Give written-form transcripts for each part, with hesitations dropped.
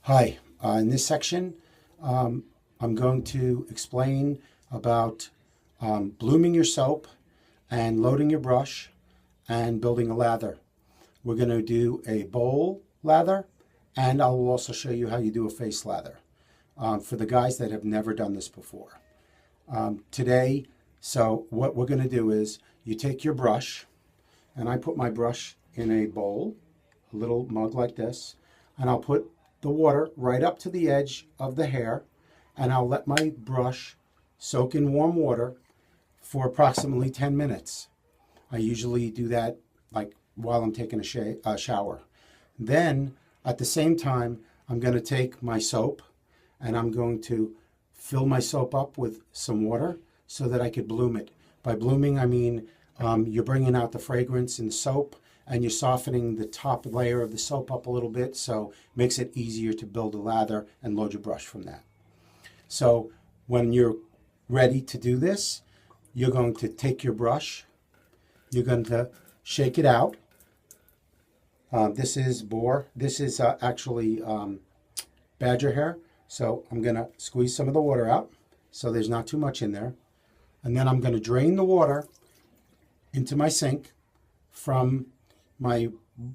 Hi, in this section, I'm going to explain about blooming your soap and loading your brush and building a lather. We're going to do a bowl lather, and I will also show you how you do a face lather for the guys that have never done this before. Today, so what we're going to do is you take your brush, and I put my brush in a bowl, a little mug like this, and I'll put the water right up to the edge of the hair, and I'll let my brush soak in warm water for approximately 10 minutes. I usually do that like while I'm taking a shower. Then at the same time, I'm going to take my soap and I'm going to fill my soap up with some water so that I could bloom it. By blooming, I mean you're bringing out the fragrance in the soap and you're softening the top layer of the soap up a little bit, so it makes it easier to build a lather and load your brush from that. So when you're ready to do this, you're going to take your brush, you're going to shake it out. This is actually badger hair, so I'm going to squeeze some of the water out so there's not too much in there. And then I'm going to drain the water into my sink from my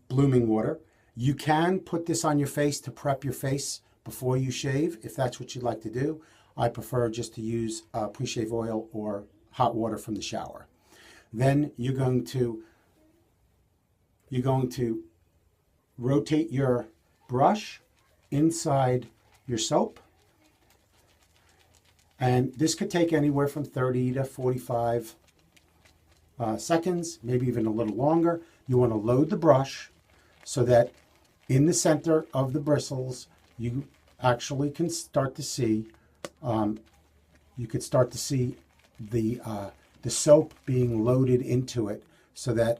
blooming water. You can put this on your face to prep your face before you shave if that's what you'd like to do. I prefer just to use pre-shave oil or hot water from the shower. Then you're going to rotate your brush inside your soap, and this could take anywhere from 30 to 45 seconds, maybe even a little longer. You want to load the brush so that in the center of the bristles, you actually can start to see, the soap being loaded into it so that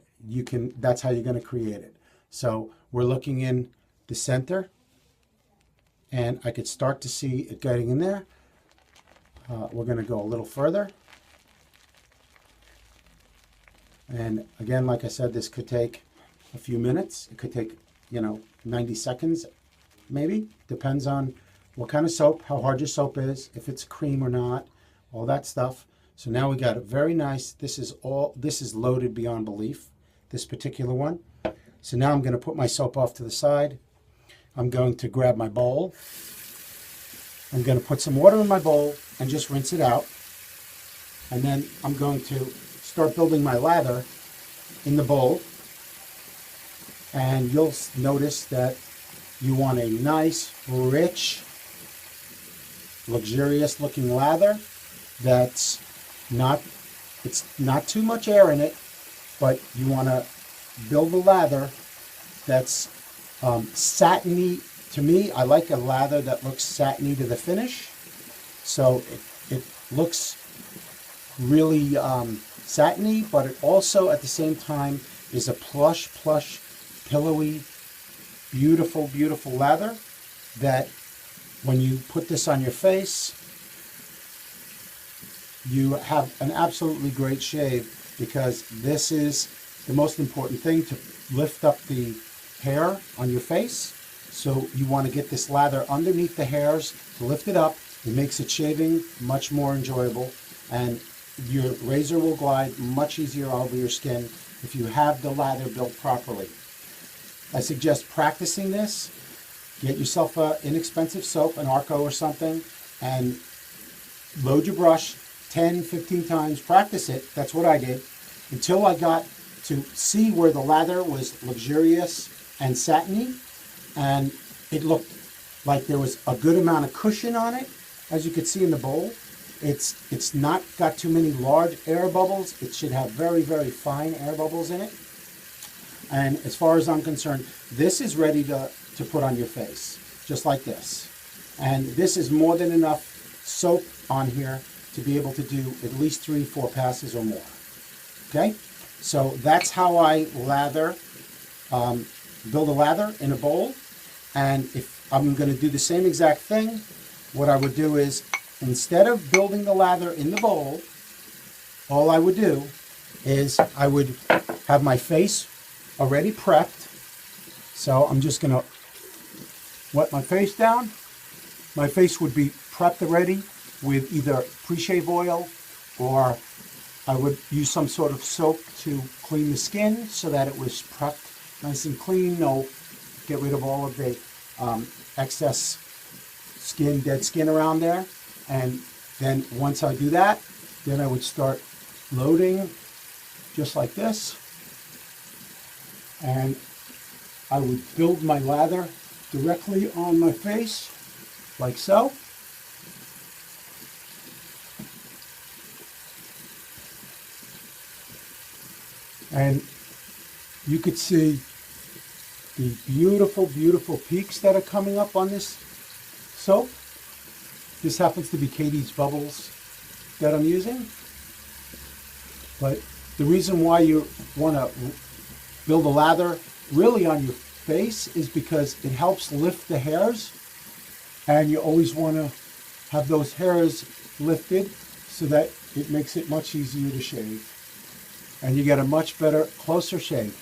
that's how you're going to create it. So we're looking in the center and I could start to see it getting in there. We're going to go a little further. And again, like I said, this could take a few minutes. It could take, 90 seconds, maybe. Depends on what kind of soap, how hard your soap is, if it's cream or not, all that stuff. So now we got it very nice. This is loaded beyond belief, this particular one. So now I'm going to put my soap off to the side. I'm going to grab my bowl. I'm going to put some water in my bowl and just rinse it out. And then I'm going to start building my lather in the bowl, and you'll notice that you want a nice, rich, luxurious looking lather it's not too much air in it, but you want to build a lather that's satiny. To me, I like a lather that looks satiny to the finish, so it looks really satiny, but it also at the same time is a plush, pillowy, beautiful, beautiful lather that when you put this on your face, you have an absolutely great shave, because this is the most important thing, to lift up the hair on your face. So you want to get this lather underneath the hairs to lift it up. It makes it shaving much more enjoyable, and your razor will glide much easier over your skin if you have the lather built properly. I suggest practicing this. Get yourself an inexpensive soap, an Arco or something, and load your brush 10, 15 times. Practice it. That's what I did, until I got to see where the lather was luxurious and satiny, and it looked like there was a good amount of cushion on it, as you could see in the bowl. It's not got too many large air bubbles. It should have very, very fine air bubbles in it. And as far as I'm concerned, this is ready to put on your face, just like this. And this is more than enough soap on here to be able to do at least 3-4 passes or more. Okay? So that's how I build a lather in a bowl. And if I'm going to do the same exact thing, what I would do is, instead of building the lather in the bowl, all I would do is I would have my face already prepped. So I'm just going to wet my face down. My face would be prepped already with either pre-shave oil, or I would use some sort of soap to clean the skin so that it was prepped nice and clean. No, get rid of all of the excess skin, dead skin around there. And then once I do that, then I would start loading just like this. And I would build my lather directly on my face, like so. And you could see the beautiful, beautiful peaks that are coming up on this soap. This happens to be Katie's Bubbles that I'm using. But the reason why you want to build a lather really on your face is because it helps lift the hairs, and you always want to have those hairs lifted so that it makes it much easier to shave, and you get a much better, closer shave.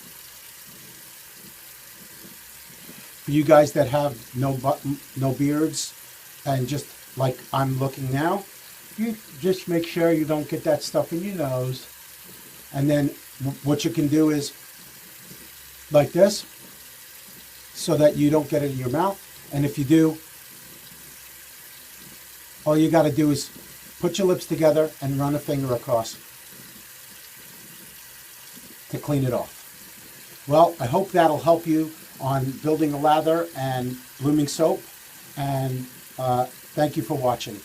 For you guys that have no beards, and just like I'm looking now, you just make sure you don't get that stuff in your nose. And then what you can do is like this, so that you don't get it in your mouth. And if you do, all you got to do is put your lips together and run a finger across to clean it off. Well, I hope that'll help you on building a lather and blooming soap. And thank you for watching.